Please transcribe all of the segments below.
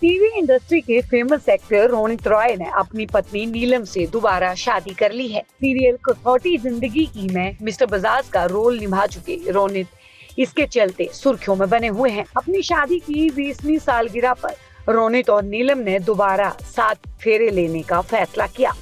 TV industry के famous actor Ronit Roy ने अपनी पत्नी नीलम से दोबारा शादी कर ली है। सीरियल कसौटी जिंदगी की में मिस्टर बजाज का रोल निभा चुके रोनित इसके चलते सुर्खियों में बने हुए हैं। अपनी शादी की 20वीं सालगिरह पर रोनित और नीलम ने दोबारा 7 फेरे लेने का फैसला किया।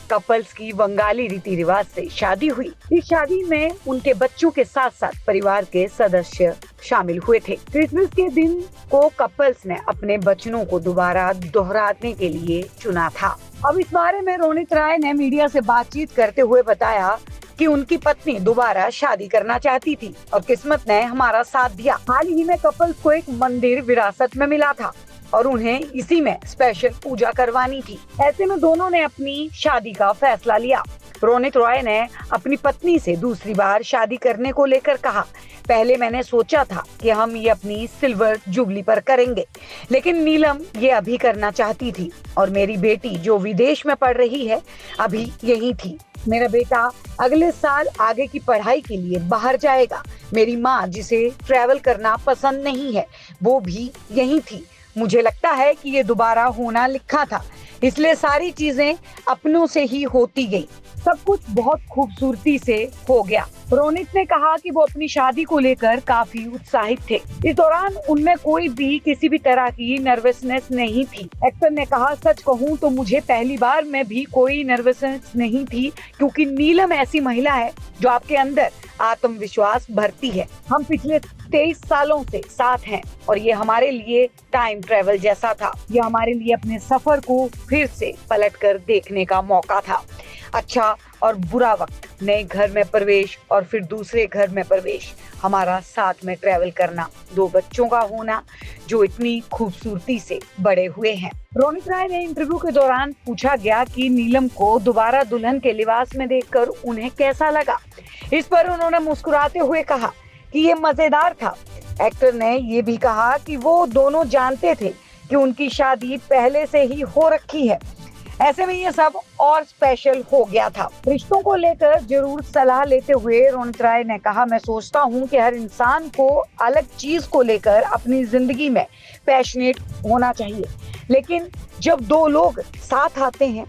कपल्स की बंगाली रीति रिवाज से शादी हुई। इस शादी में उनके बच्चों के साथ साथ परिवार के सदस्य शामिल हुए थे। क्रिसमस के दिन को कपल्स ने अपने बचनों को दोबारा दोहराने के लिए चुना था। अब इस बारे में रोनित रॉय ने मीडिया से बातचीत करते हुए बताया कि उनकी पत्नी दोबारा शादी करना चाहती थी और किस्मत ने हमारा साथ दिया। हाल ही में कपल्स को एक मंदिर विरासत में मिला था और उन्हें इसी में स्पेशल पूजा करवानी थी। ऐसे में दोनों ने अपनी शादी का फैसला लिया। रोनित रॉय ने अपनी पत्नी से दूसरी बार शादी करने को लेकर कहा, पहले मैंने सोचा था कि हम ये अपनी सिल्वर जुबली पर करेंगे, लेकिन नीलम ये अभी करना चाहती थी और मेरी बेटी जो विदेश में पढ़ रही है अभी यही थी। मेरा बेटा अगले साल आगे की पढ़ाई के लिए बाहर जाएगा। मेरी माँ जिसे ट्रैवल करना पसंद नहीं है वो भी यही थी। मुझे लगता है कि ये दोबारा होना लिखा था, इसलिए सारी चीजें अपनों से ही होती गई। सब कुछ बहुत खूबसूरती से हो गया। रोनित ने कहा कि वो अपनी शादी को लेकर काफी उत्साहित थे। इस दौरान उनमें कोई भी किसी भी तरह की नर्वसनेस नहीं थी। एक्टर ने कहा, सच कहूँ तो मुझे पहली बार में भी कोई नर्वसनेस नहीं थी, क्योंकि नीलम ऐसी महिला है जो आपके अंदर आत्मविश्वास भरती है। हम पिछले 23 सालों से साथ हैं और ये हमारे लिए टाइम ट्रेवल जैसा था। ये हमारे लिए अपने सफर को फिर से पलटकर देखने का मौका था। अच्छा और बुरा वक्त, नए घर में प्रवेश और फिर दूसरे घर में प्रवेश, हमारा साथ में ट्रेवल करना, 2 बच्चों का होना जो इतनी खूबसूरती से बड़े हुए हैं। रोनित रॉय ने इंटरव्यू के दौरान पूछा गया कि नीलम को दोबारा दुल्हन के लिबास में देखकर उन्हें कैसा लगा। इस पर उन्होंने मुस्कुराते हुए कहा कि ये मजेदार था। एक्टर ने ये भी कहा कि वो दोनों जानते थे कि उनकी शादी पहले से ही हो रखी है, ऐसे में ये सब और स्पेशल हो गया था। रिश्तों को लेकर जरूर सलाह लेते हुए रोनित रॉय ने कहा, मैं सोचता हूँ कि हर इंसान को अलग चीज को लेकर अपनी जिंदगी में पैशनेट होना चाहिए, लेकिन जब 2 लोग साथ आते हैं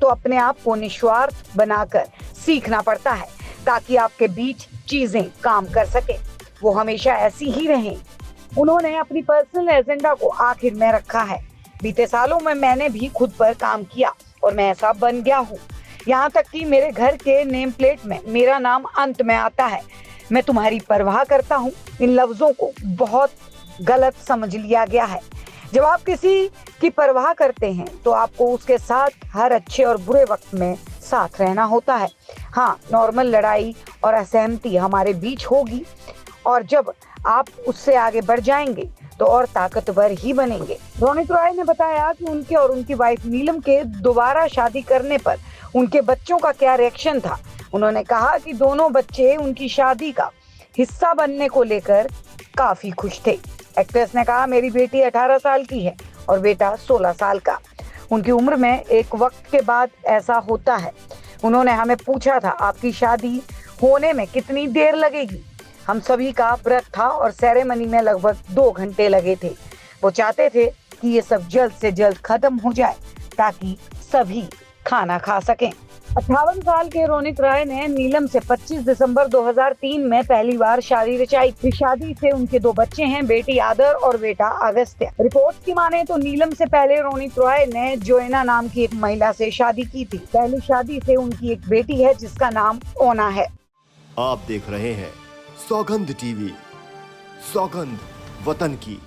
तो अपने आप को निस्वार्थ बनाकर सीखना पड़ता है ताकि आपके बीच चीजें काम कर सके, वो हमेशा ऐसी ही रहें। उन्होंने अपनी पर्सनल एजेंडा को आखिर में रखा है। बीते सालों में मैंने भी खुद पर काम किया और मैं ऐसा बन गया हूँ, यहाँ तक कि मेरे घर के नेम प्लेट में मेरा नाम अंत में आता है। मैं तुम्हारी परवाह करता हूँ, इन लफ्जों को बहुत गलत समझ लिया गया है। जब आप किसी की परवाह करते हैं तो आपको उसके साथ हर अच्छे और बुरे वक्त में साथ रहना होता है। हाँ, नॉर्मल लड़ाई और असहमति हमारे बीच होगी और जब आप उससे आगे बढ़ जाएंगे तो और ताकतवर ही बनेंगे। रोनित रॉय ने बताया कि उनके और उनकी वाइफ नीलम के दोबारा शादी करने पर उनके बच्चों का क्या रिएक्शन था। उन्होंने कहा कि दोनों बच्चे उनकी शादी का हिस्सा बनने को लेकर काफी खुश थे। एक्ट्रेस ने कहा, मेरी बेटी 18 साल की है और बेटा 16 साल का। उनकी उम्र में एक वक्त के बाद ऐसा होता है। उन्होंने हमें पूछा था, आपकी शादी होने में कितनी देर लगेगी। हम सभी का व्रत था और सेरेमनी में लगभग 2 घंटे लगे थे। वो चाहते थे कि ये सब जल्द से जल्द खत्म हो जाए ताकि सभी खाना खा सकें। 58 साल के रोनित रॉय ने नीलम से 25 दिसंबर 2003 में पहली बार शादी रचाई। इस शादी से उनके 2 बच्चे हैं, बेटी आदर और बेटा अगस्त्य। रिपोर्ट्स की माने तो नीलम से पहले रोनित रॉय ने जोएना नाम की एक महिला से शादी की थी। पहली शादी से उनकी एक बेटी है जिसका नाम ओना है। आप देख रहे हैं सौगंध टीवी, सौगंध वतन की।